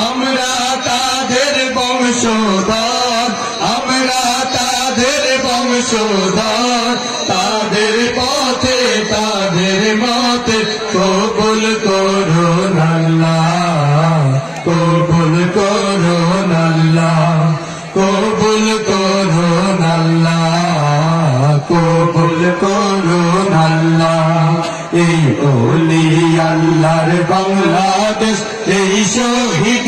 আমরা তাদের বংশধর, আমরা তাদের বংশধর। তাদের পথে তাদের মতে কবুল করুন আল্লাহ, কবুল করুন আল্লাহ, কবুল করুন আল্লাহ, কবুল করুন আল্লাহ। এই ওলি আল্লাহর বাংলাদেশ, এই শহীদ